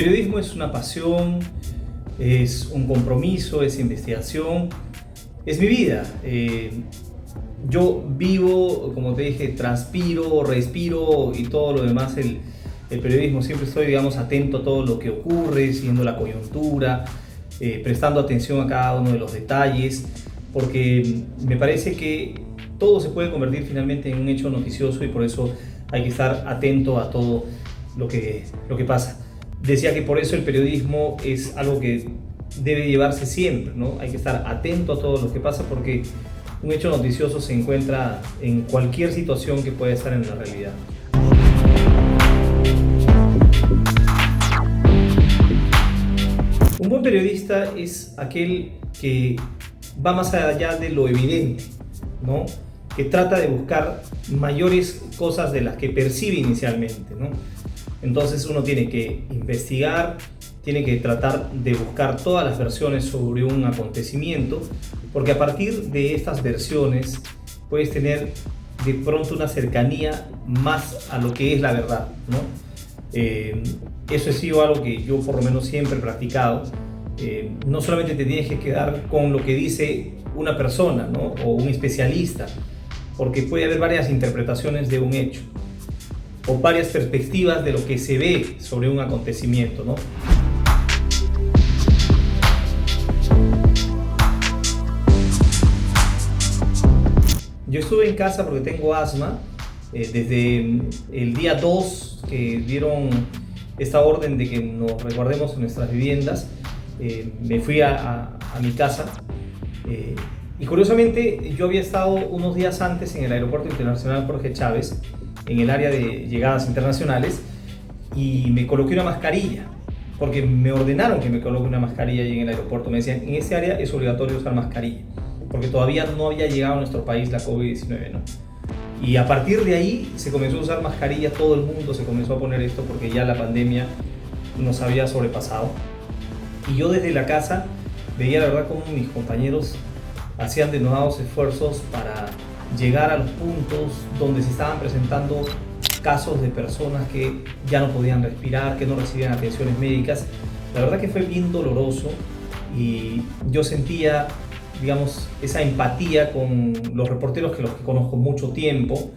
periodismo es una pasión, es un compromiso, es investigación, es mi vida. Yo vivo, como te dije, transpiro, respiro y todo lo demás el periodismo. Siempre estoy, digamos, atento a todo lo que ocurre, siguiendo la coyuntura, prestando atención a cada uno de los detalles, porque me parece que todo se puede convertir finalmente en un hecho noticioso y por eso hay que estar atento a todo lo que pasa. Decía que por eso el periodismo es algo que debe llevarse siempre, ¿no? Hay que estar atento a todo lo que pasa porque un hecho noticioso se encuentra en cualquier situación que pueda estar en la realidad. Un buen periodista es aquel que va más allá de lo evidente, ¿no? Que trata de buscar mayores cosas de las que percibe inicialmente, ¿no? Entonces uno tiene que investigar, tiene que tratar de buscar todas las versiones sobre un acontecimiento, porque a partir de estas versiones puedes tener de pronto una cercanía más a lo que es la verdad, ¿no? Eso ha sido algo que yo por lo menos siempre he practicado. No solamente te tienes que quedar con lo que dice una persona, ¿no? O un especialista, porque puede haber varias interpretaciones de un hecho o varias perspectivas de lo que se ve sobre un acontecimiento, ¿no? Yo estuve en casa porque tengo asma desde el día 2 que dieron esta orden de que nos resguardemos en nuestras viviendas. Me fui a mi casa y curiosamente yo había estado unos días antes en el Aeropuerto Internacional Jorge Chávez, en el área de llegadas internacionales, y me coloqué una mascarilla porque me ordenaron que me coloque una mascarilla ahí en el aeropuerto. Me decían, en ese área es obligatorio usar mascarilla porque todavía no había llegado a nuestro país la COVID-19, ¿no? Y a partir de ahí se comenzó a usar mascarilla, todo el mundo se comenzó a poner esto porque ya la pandemia nos había sobrepasado. Y yo desde la casa veía la verdad como mis compañeros hacían denodados esfuerzos para llegar a los puntos donde se estaban presentando casos de personas que ya no podían respirar, que no recibían atenciones médicas. La verdad que fue bien doloroso y yo sentía, digamos, esa empatía con los reporteros que los que conozco mucho tiempo,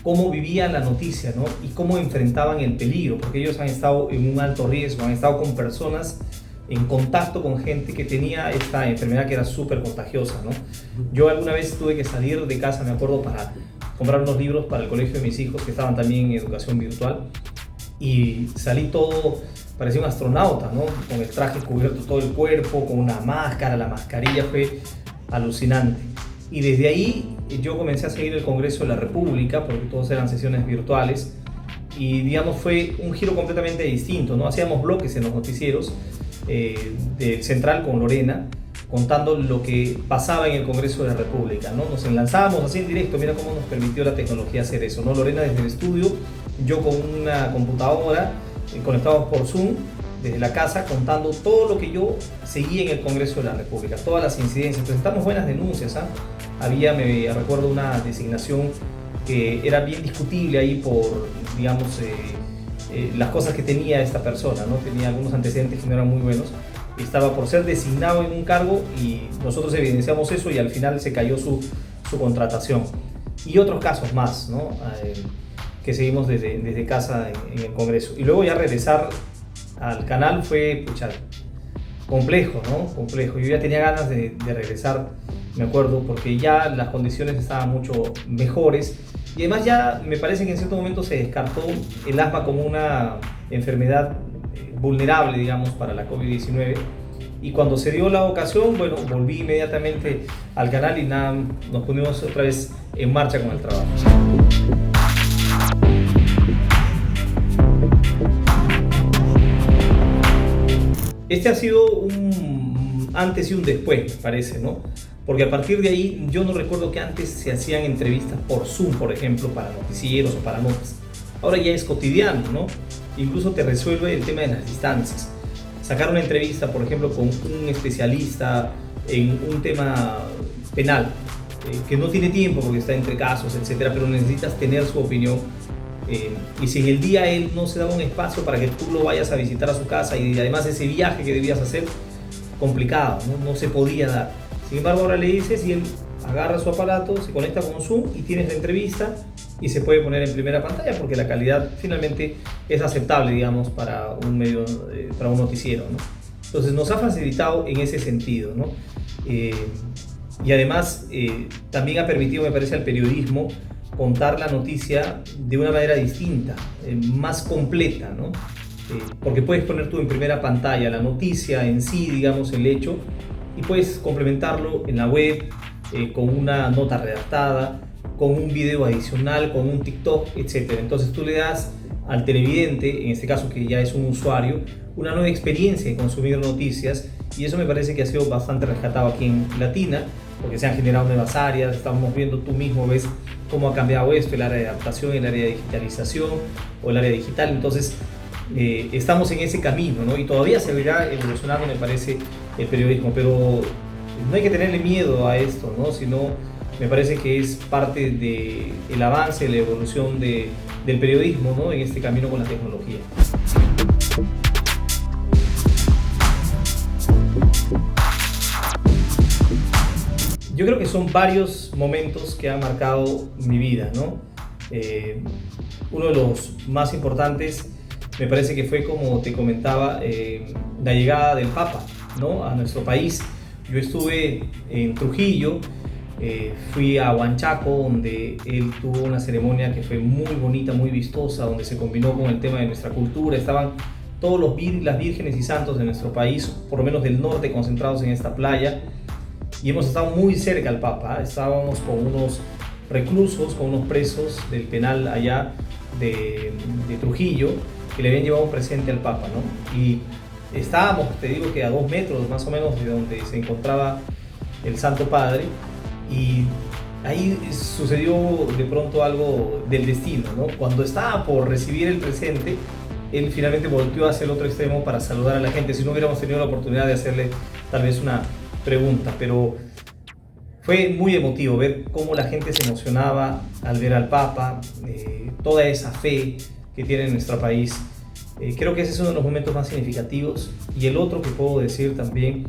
cómo vivían la noticia, ¿no? Y cómo enfrentaban el peligro, porque ellos han estado en un alto riesgo, han estado con personas en contacto con gente que tenía esta enfermedad que era súper contagiosa, ¿no? Yo alguna vez tuve que salir de casa, me acuerdo, para comprar unos libros para el colegio de mis hijos que estaban también en educación virtual, y salí todo, parecía un astronauta, ¿no? Con el traje cubierto todo el cuerpo, con una máscara, la mascarilla, fue alucinante. Y desde ahí yo comencé a seguir el Congreso de la República, porque todos eran sesiones virtuales, y digamos fue un giro completamente distinto, ¿no? Hacíamos bloques en los noticieros del Central con Lorena, contando lo que pasaba en el Congreso de la República, ¿no? Nos enlazábamos así en directo, mira cómo nos permitió la tecnología hacer eso, ¿no? Lorena desde el estudio, yo con una computadora, conectados por Zoom, desde la casa, contando todo lo que yo seguía en el Congreso de la República, todas las incidencias. Presentamos buenas denuncias, ¿ah? Había, me recuerdo, una designación que era bien discutible ahí por, digamos, las cosas que tenía esta persona, ¿no? Tenía algunos antecedentes que no eran muy buenos. Estaba por ser designado en un cargo y nosotros evidenciamos eso y al final se cayó su contratación. Y otros casos más, ¿no? Que seguimos desde casa en el Congreso. Y luego ya regresar al canal fue, pucha, complejo, ¿no? Complejo. Yo ya tenía ganas de regresar, me acuerdo, porque ya las condiciones estaban mucho mejores. Y además ya me parece que en cierto momento se descartó el asma como una enfermedad vulnerable, digamos, para la COVID-19. Y cuando se dio la ocasión, bueno, volví inmediatamente al canal y nada, nos pusimos otra vez en marcha con el trabajo. Este ha sido un antes y un después, me parece, ¿no? Porque a partir de ahí, yo no recuerdo que antes se hacían entrevistas por Zoom, por ejemplo, para noticieros o para notas. Ahora ya es cotidiano, ¿no? Incluso te resuelve el tema de las distancias. Sacar una entrevista, por ejemplo, con un especialista en un tema penal, que no tiene tiempo porque está entre casos, etcétera, pero necesitas tener su opinión. Y si en el día él no se daba un espacio para que tú lo vayas a visitar a su casa y además ese viaje que debías hacer, complicado, no se podía dar. Sin embargo, ahora le dices y él agarra su aparato, se conecta con Zoom y tienes la entrevista y se puede poner en primera pantalla porque la calidad finalmente es aceptable, digamos, para un medio, para un noticiero, ¿no? Entonces nos ha facilitado en ese sentido, ¿no? Y además también ha permitido, me parece, al periodismo contar la noticia de una manera distinta, más completa, ¿no? Porque puedes poner tú en primera pantalla la noticia en sí, digamos, el hecho, y puedes complementarlo en la web con una nota redactada, con un video adicional, con un TikTok, etc. Entonces tú le das al televidente, en este caso que ya es un usuario, una nueva experiencia de consumir noticias, y eso me parece que ha sido bastante rescatado aquí en Latina, porque se han generado nuevas áreas, estamos viendo, tú mismo ves cómo ha cambiado esto, el área de adaptación, el área de digitalización o el área digital. Entonces estamos en ese camino, ¿no? Y todavía se verá evolucionando, me parece, el periodismo, pero no hay que tenerle miedo a esto, ¿no? Sino me parece que es parte del avance, de la evolución del periodismo, ¿no? En este camino con la tecnología. Yo creo que son varios momentos que han marcado mi vida, ¿no? Uno de los más importantes me parece que fue, como te comentaba, la llegada del Papa, ¿no? A nuestro país. Yo estuve en Trujillo, fui a Huanchaco, donde él tuvo una ceremonia que fue muy bonita, muy vistosa, donde se combinó con el tema de nuestra cultura. Estaban todos las vírgenes y santos de nuestro país, por lo menos del norte, concentrados en esta playa. Y hemos estado muy cerca al Papa, ¿eh? Estábamos con unos reclusos, con unos presos del penal allá de Trujillo, que le habían llevado un presente al Papa, ¿no? Y estábamos, te digo que a 2 metros más o menos de donde se encontraba el Santo Padre, y ahí sucedió de pronto algo del destino, ¿no? Cuando estaba por recibir el presente, él finalmente volteó hacia el otro extremo para saludar a la gente. Si no hubiéramos tenido la oportunidad de hacerle tal vez una pregunta, pero fue muy emotivo ver cómo la gente se emocionaba al ver al Papa, toda esa fe que tiene en nuestro país. Creo que ese es uno de los momentos más significativos. Y el otro que puedo decir también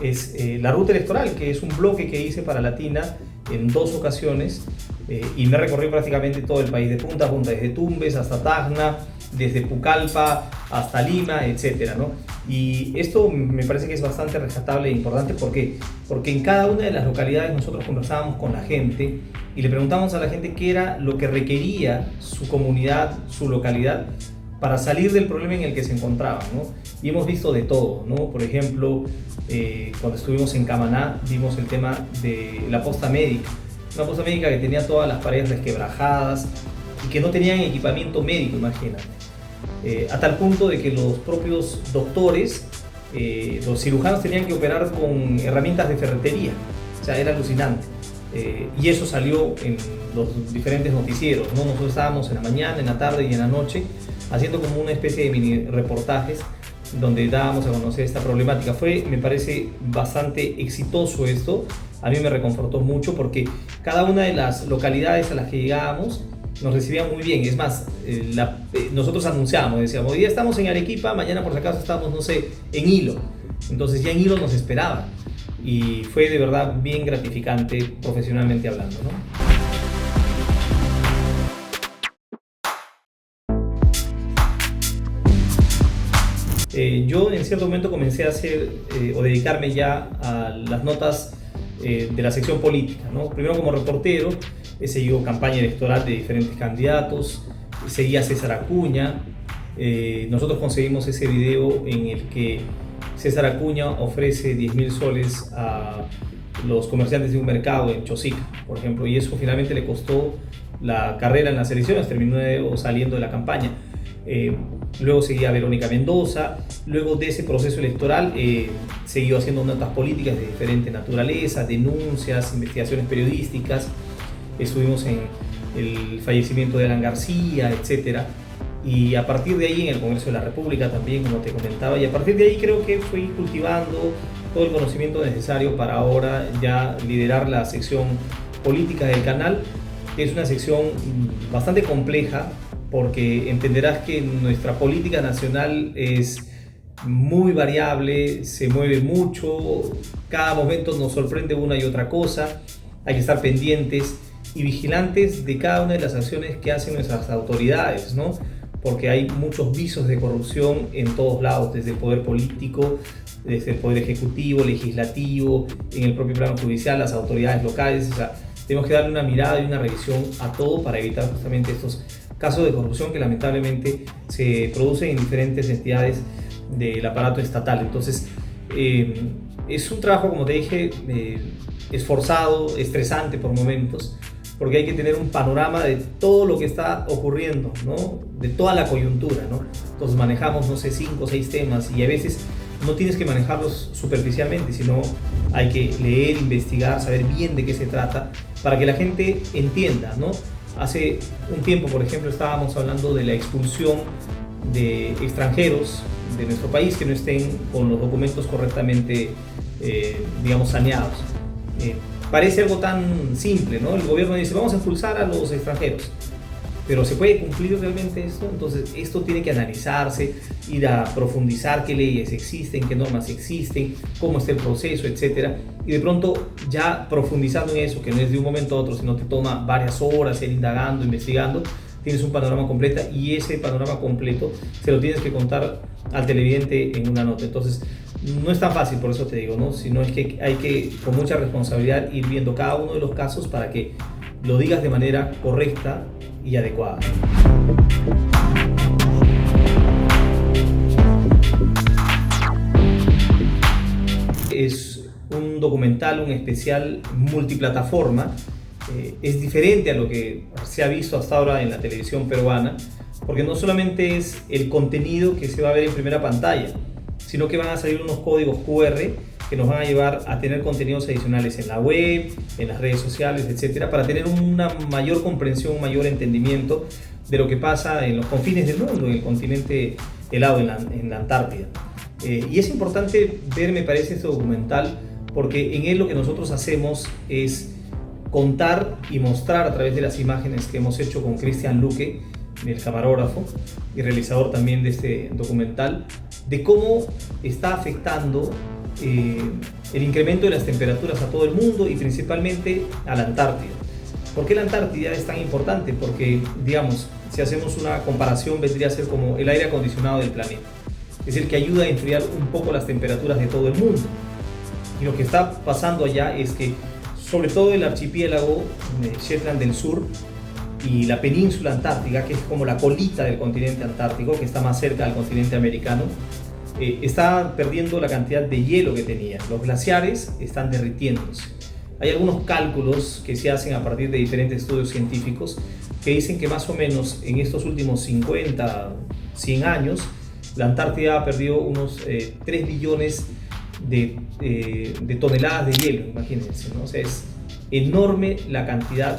es la ruta electoral, que es un bloque que hice para Latina en 2 ocasiones, y me recorrí prácticamente todo el país de punta a punta, desde Tumbes hasta Tacna, desde Pucallpa hasta Lima, etcétera, ¿no? Y esto me parece que es bastante rescatable e importante. ¿Por qué? Porque en cada una de las localidades nosotros conversábamos con la gente y le preguntamos a la gente qué era lo que requería su comunidad, su localidad, para salir del problema en el que se encontraban, ¿no? Y hemos visto de todo, ¿no? Por ejemplo, cuando estuvimos en Camaná, vimos el tema de la posta médica. Una posta médica que tenía todas las paredes resquebrajadas y que no tenían equipamiento médico, imagínate. A tal punto de que los propios doctores, los cirujanos, tenían que operar con herramientas de ferretería. O sea, era alucinante. Y eso salió en los diferentes noticieros, ¿no? Nosotros estábamos en la mañana, en la tarde y en la noche haciendo como una especie de mini reportajes donde dábamos a conocer esta problemática. Fue, me parece, bastante exitoso esto. A mí me reconfortó mucho porque cada una de las localidades a las que llegábamos nos recibían muy bien. Es más, nosotros anunciábamos, decíamos, hoy día estamos en Arequipa, mañana por si acaso estamos, no sé, en Hilo. Entonces ya en Hilo nos esperaban. Y fue de verdad bien gratificante profesionalmente hablando, ¿no? Yo en cierto momento comencé a hacer o dedicarme ya a las notas de la sección política, ¿no? Primero como reportero, he seguido campaña electoral de diferentes candidatos, seguí a César Acuña. Nosotros conseguimos ese video en el que César Acuña ofrece 10.000 soles a los comerciantes de un mercado en Chosica, por ejemplo, y eso finalmente le costó la carrera en las elecciones, terminó saliendo de la campaña. Luego seguía Verónica Mendoza. Luego de ese proceso electoral siguió haciendo notas políticas de diferente naturaleza, denuncias, investigaciones periodísticas. Estuvimos en el fallecimiento de Alan García, etcétera. Y a partir de ahí en el Congreso de la República también, como te comentaba, y a partir de ahí creo que fui cultivando todo el conocimiento necesario para ahora ya liderar la sección política del canal, que es una sección bastante compleja porque entenderás que nuestra política nacional es muy variable, se mueve mucho, cada momento nos sorprende una y otra cosa, hay que estar pendientes y vigilantes de cada una de las acciones que hacen nuestras autoridades, ¿no? Porque hay muchos visos de corrupción en todos lados, desde el poder político, desde el poder ejecutivo, legislativo, en el propio plano judicial, las autoridades locales. O sea, tenemos que darle una mirada y una revisión a todo para evitar justamente estos casos de corrupción que lamentablemente se producen en diferentes entidades del aparato estatal. Entonces, es un trabajo, como te dije, esforzado, estresante por momentos, porque hay que tener un panorama de todo lo que está ocurriendo, ¿no? De toda la coyuntura, ¿no? Entonces manejamos, no sé, 5 o 6 temas y a veces no tienes que manejarlos superficialmente, sino hay que leer, investigar, saber bien de qué se trata para que la gente entienda, ¿no? Hace un tiempo, por ejemplo, estábamos hablando de la expulsión de extranjeros de nuestro país que no estén con los documentos correctamente, digamos, saneados. Parece algo tan simple, ¿no? El gobierno dice, vamos a expulsar a los extranjeros, pero ¿se puede cumplir realmente esto? Entonces esto tiene que analizarse, ir a profundizar qué leyes existen, qué normas existen, cómo está el proceso, etcétera. Y de pronto ya profundizando en eso, que no es de un momento a otro, sino te toma varias horas ir indagando, investigando, tienes un panorama completo y ese panorama completo se lo tienes que contar al televidente en una nota. Entonces no es tan fácil, por eso te digo, ¿no? Sino es que hay que con mucha responsabilidad ir viendo cada uno de los casos para que lo digas de manera correcta y adecuada. Es un documental, un especial multiplataforma. Es diferente a lo que se ha visto hasta ahora en la televisión peruana, porque no solamente es el contenido que se va a ver en primera pantalla, sino que van a salir unos códigos QR que nos van a llevar a tener contenidos adicionales en la web, en las redes sociales, etcétera, para tener una mayor comprensión, un mayor entendimiento de lo que pasa en los confines del mundo, en el continente helado, en la Antártida. Y es importante ver, me parece, este documental, porque en él lo que nosotros hacemos es contar y mostrar a través de las imágenes que hemos hecho con Cristian Luque, el camarógrafo y realizador también de este documental, de cómo está afectando el incremento de las temperaturas a todo el mundo y principalmente a la Antártida. ¿Por qué la Antártida es tan importante? Porque, digamos, si hacemos una comparación, vendría a ser como el aire acondicionado del planeta. Es el que ayuda a enfriar un poco las temperaturas de todo el mundo. Y lo que está pasando allá es que, sobre todo el archipiélago de Shetland del Sur y la península antártica, que es como la colita del continente antártico, que está más cerca del continente americano, está perdiendo la cantidad de hielo que tenía. Los glaciares están derritiéndose. Hay algunos cálculos que se hacen a partir de diferentes estudios científicos que dicen que más o menos en estos últimos 50, 100 años, la Antártida ha perdido unos 3 billones de toneladas de hielo, imagínense, ¿no? O sea, es enorme la cantidad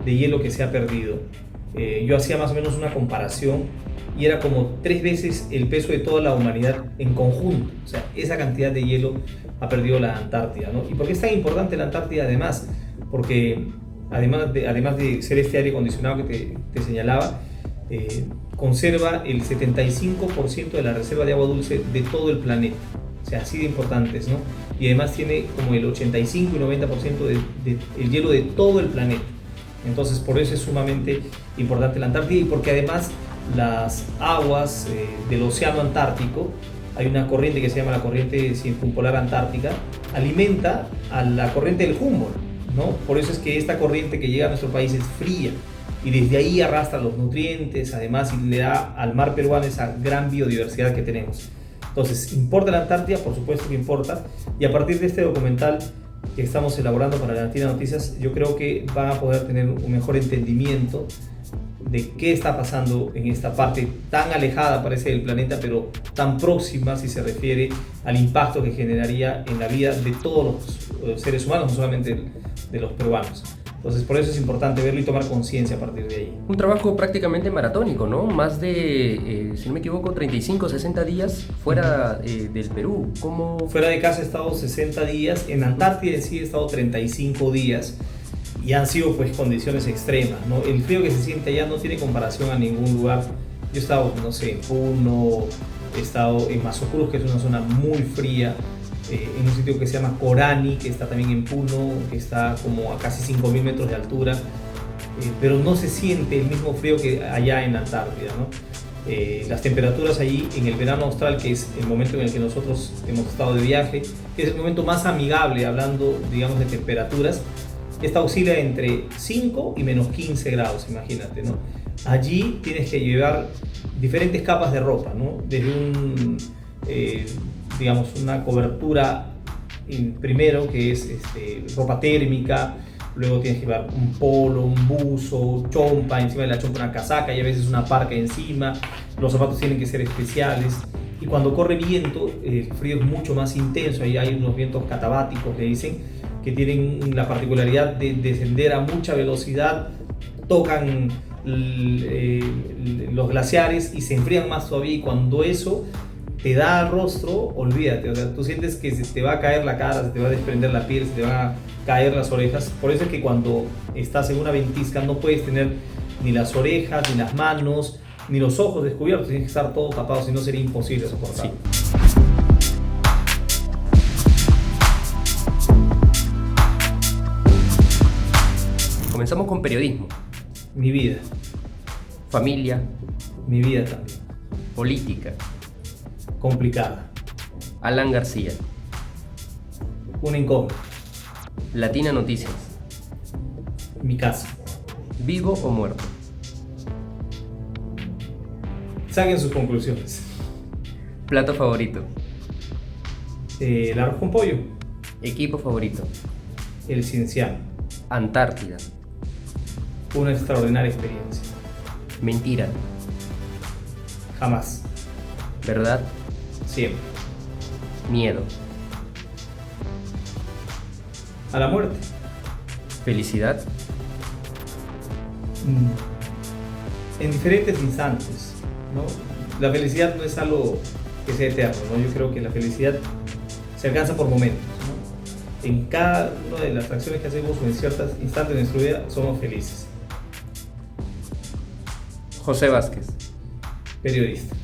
de hielo que se ha perdido. Yo hacía más o menos una comparación y era como 3 veces el peso de toda la humanidad en conjunto. O sea, esa cantidad de hielo ha perdido la Antártida, ¿no? ¿Y por qué es tan importante la Antártida además? Porque además de ser este aire acondicionado que te señalaba, conserva el 75% de la reserva de agua dulce de todo el planeta. O sea, así de importantes, ¿no? Y además tiene como el 85 y 90% del hielo de todo el planeta. Entonces, por eso es sumamente importante la Antártida y porque además las aguas del océano Antártico, hay una corriente que se llama la corriente circumpolar antártica, alimenta a la corriente del Humboldt, ¿no? Por eso es que esta corriente que llega a nuestro país es fría y desde ahí arrastra los nutrientes, además, y le da al mar peruano esa gran biodiversidad que tenemos. Entonces, ¿importa la Antártida? Por supuesto que importa, y a partir de este documental que estamos elaborando para Latina Noticias, yo creo que van a poder tener un mejor entendimiento de qué está pasando en esta parte tan alejada, parece, del planeta, pero tan próxima si se refiere al impacto que generaría en la vida de todos los seres humanos, no solamente de los peruanos. Entonces, por eso es importante verlo y tomar conciencia a partir de ahí. Un trabajo prácticamente maratónico, ¿no? Más de, si no me equivoco, 35, 60 días fuera del Perú. ¿Cómo? Fuera de casa he estado 60 días, en Antártida en sí he estado 35 días. y han sido pues condiciones extremas, ¿no? El frío que se siente allá no tiene comparación a ningún lugar. Yo he estado, no sé, en Puno, he estado en Mazo Cruz, que es una zona muy fría, en un sitio que se llama Corani, que está también en Puno, que está como a casi 5.000 metros de altura, pero no se siente el mismo frío que allá en Antártida, ¿no? Las temperaturas allí en el verano austral, que es el momento en el que nosotros hemos estado de viaje, que es el momento más amigable hablando, digamos, de temperaturas, esta oscila entre 5 y menos 15 grados, imagínate, ¿no? Allí tienes que llevar diferentes capas de ropa, ¿no? Desde digamos, una cobertura primero, que es ropa térmica, luego tienes que llevar un polo, un buzo, chompa, encima de la chompa una casaca y a veces una parca encima. Los zapatos tienen que ser especiales. Y cuando corre viento, el frío es mucho más intenso. Ahí hay unos vientos catabáticos, le dicen, que tienen la particularidad de descender a mucha velocidad, tocan los glaciares y se enfrían más todavía. Y cuando eso te da al rostro, olvídate, o sea, tú sientes que se te va a caer la cara, se te va a desprender la piel, se te van a caer las orejas. Por eso es que cuando estás en una ventisca no puedes tener ni las orejas, ni las manos, ni los ojos descubiertos, tienes que estar todo tapado, si no sería imposible soportarlo. Sí. Comenzamos con periodismo. Mi vida. Familia. Mi vida también. Política. Complicada. Alan García. Una incógnita. Latina Noticias. Mi casa. ¿Vivo o muerto? Saquen sus conclusiones. Plato favorito. El arroz con pollo. Equipo favorito. El Cienciano. Antártida. Una extraordinaria experiencia. Mentira. Jamás. ¿Verdad? Siempre. Miedo. A la muerte. Felicidad. En diferentes instantes, ¿no? La felicidad no es algo que sea eterno, ¿no? Yo creo que la felicidad se alcanza por momentos, ¿no? En cada una de las acciones que hacemos o en ciertos instantes de nuestra vida somos felices. José Vázquez. Periodista.